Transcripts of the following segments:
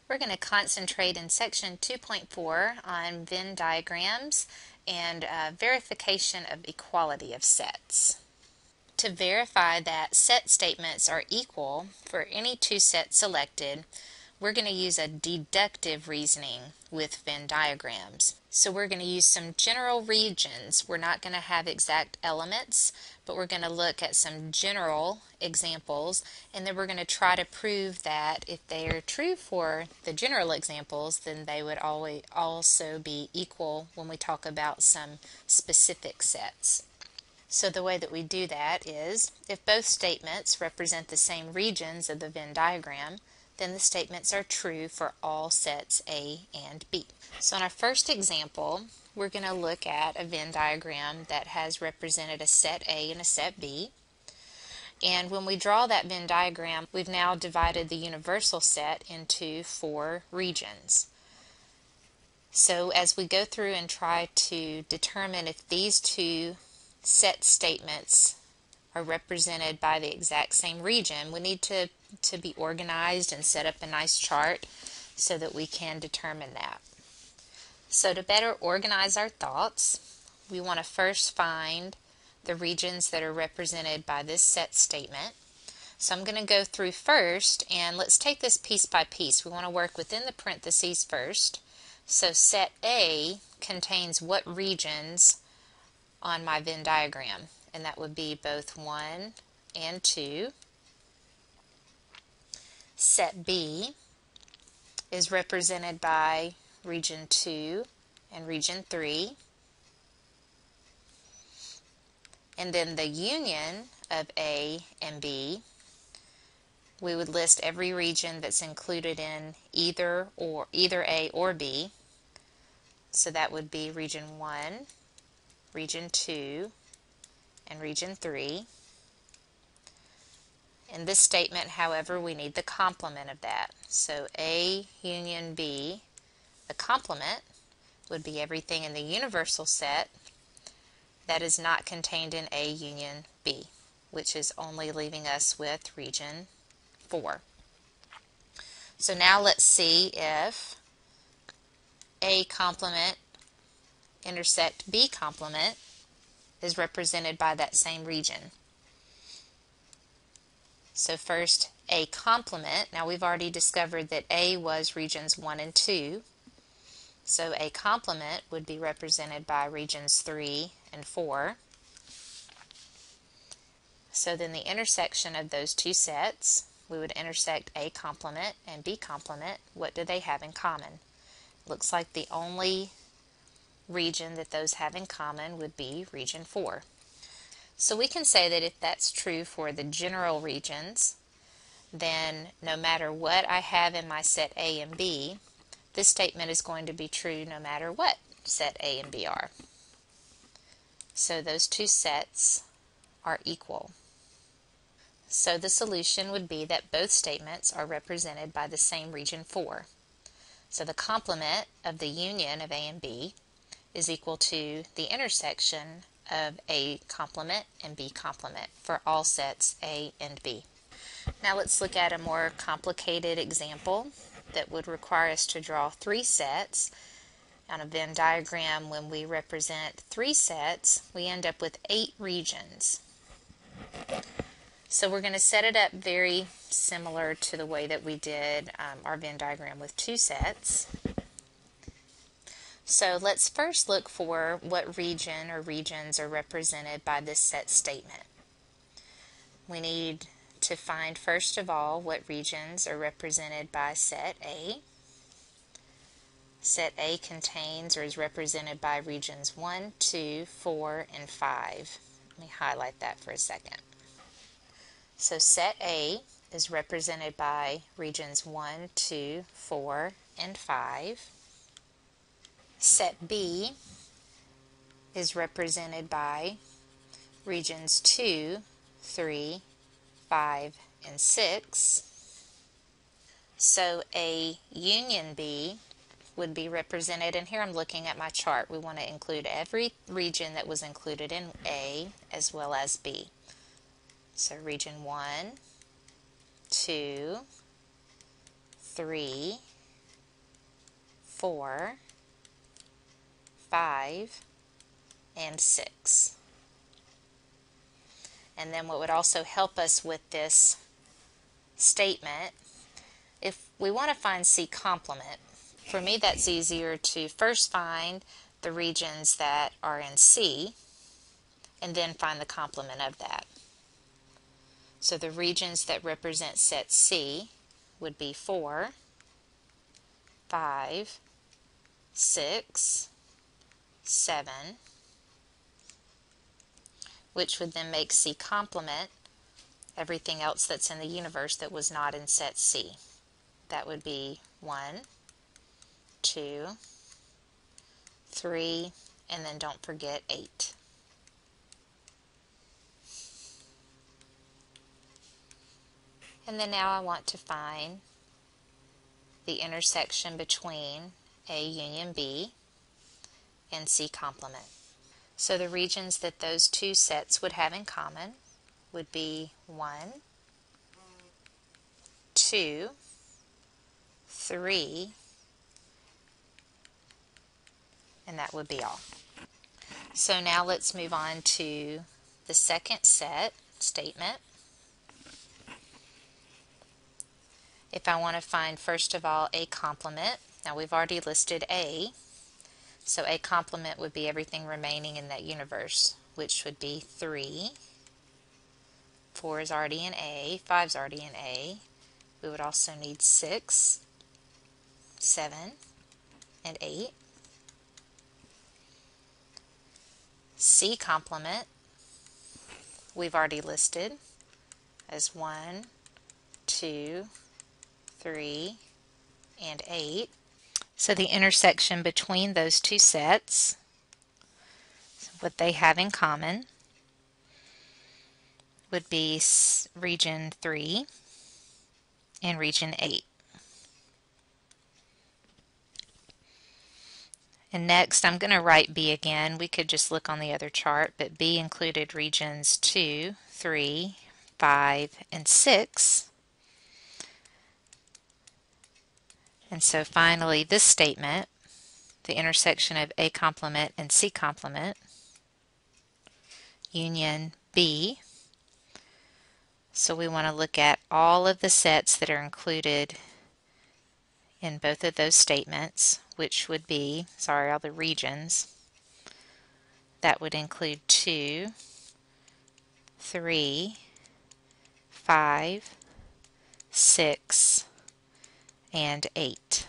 We're going to concentrate in section 2.4 on Venn diagrams and verification of equality of sets. To verify that set statements are equal for any two sets selected, we're going to use a deductive reasoning with Venn diagrams. So we're going to use some general regions. We're not going to have exact elements, but we're going to look at some general examples, and then we're going to try to prove that if they are true for the general examples, then they would always also be equal when we talk about some specific sets. So the way that we do that is, if both statements represent the same regions of the Venn diagram, then the statements are true for all sets A and B. So in our first example, we're going to look at a Venn diagram that has represented a set A and a set B. And when we draw that Venn diagram, we've now divided the universal set into 4 regions. So as we go through and try to determine if these two set statements are represented by the exact same region, we need to be organized and set up a nice chart so that we can determine that. So to better organize our thoughts, we want to first find the regions that are represented by this set statement. So I'm going to go through first, and let's take this piece by piece. We want to work within the parentheses first. So set A contains what regions on my Venn diagram? And that would be both 1 and 2. Set B is represented by region 2 and region 3. And then the union of A and B, we would list every region that's included in either A or B. So that would be region 1, region 2, and region 3. In this statement, however, we need the complement of that. So A union B, the complement would be everything in the universal set that is not contained in A union B, which is only leaving us with region 4. So now let's see if A complement intersect B complement is represented by that same region. So first, A complement. Now we've already discovered that A was regions 1 and 2. So A complement would be represented by regions 3 and 4. So then the intersection of those two sets, we would intersect A complement and B complement. What do they have in common? Looks like the only region that those have in common would be region 4. So we can say that if that's true for the general regions, then no matter what I have in my set A and B, this statement is going to be true no matter what set A and B are. So those two sets are equal. So the solution would be that both statements are represented by the same region 4. So the complement of the union of A and B is equal to the intersection of A complement and B complement for all sets A and B. Now let's look at a more complicated example that would require us to draw 3 sets. On a Venn diagram, when we represent 3 sets, we end up with 8 regions. So we're going to set it up very similar to the way that we did our Venn diagram with 2 sets. So let's first look for what region or regions are represented by this set statement. We need to find first of all what regions are represented by set A. Set A contains or is represented by regions 1, 2, 4, and 5. Let me highlight that for a second. So set A is represented by regions 1, 2, 4, and 5. Set B is represented by regions 2, 3, 5, and 6. So A union B would be represented, and here I'm looking at my chart. We want to include every region that was included in A as well as B. So region 1, 2, 3, 4, 5, and 6. And then what would also help us with this statement, if we want to find C complement, for me that's easier to first find the regions that are in C and then find the complement of that. So the regions that represent set C would be 4, 5, 6, 7, which would then make C complement everything else that's in the universe that was not in set C. That would be 1, 2, 3, and then don't forget 8. And then now I want to find the intersection between A union B and C complement. So the regions that those two sets would have in common would be 1, 2, 3, and that would be all. So now let's move on to the second set statement. If I want to find first of all A complement, now we've already listed A, so A complement would be everything remaining in that universe, which would be 3, 4 is already in A, 5 is already in A. We would also need 6, 7, and 8. C complement we've already listed as 1, 2, 3, and 8. So the intersection between those two sets, what they have in common, would be region 3 and region 8. And next I'm going to write B again. We could just look on the other chart, but B included regions 2, 3, 5, and 6. And so finally this statement, the intersection of A complement and C complement, union B. So we want to look at all of the sets that are included in both of those statements, which would be, all the regions. That would include 2, 3, 5, 6, and 8.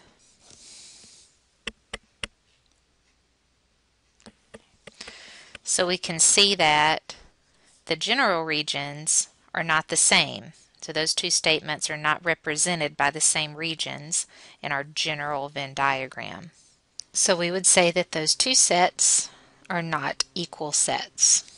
So we can see that the general regions are not the same. So those two statements are not represented by the same regions in our general Venn diagram. So we would say that those two sets are not equal sets.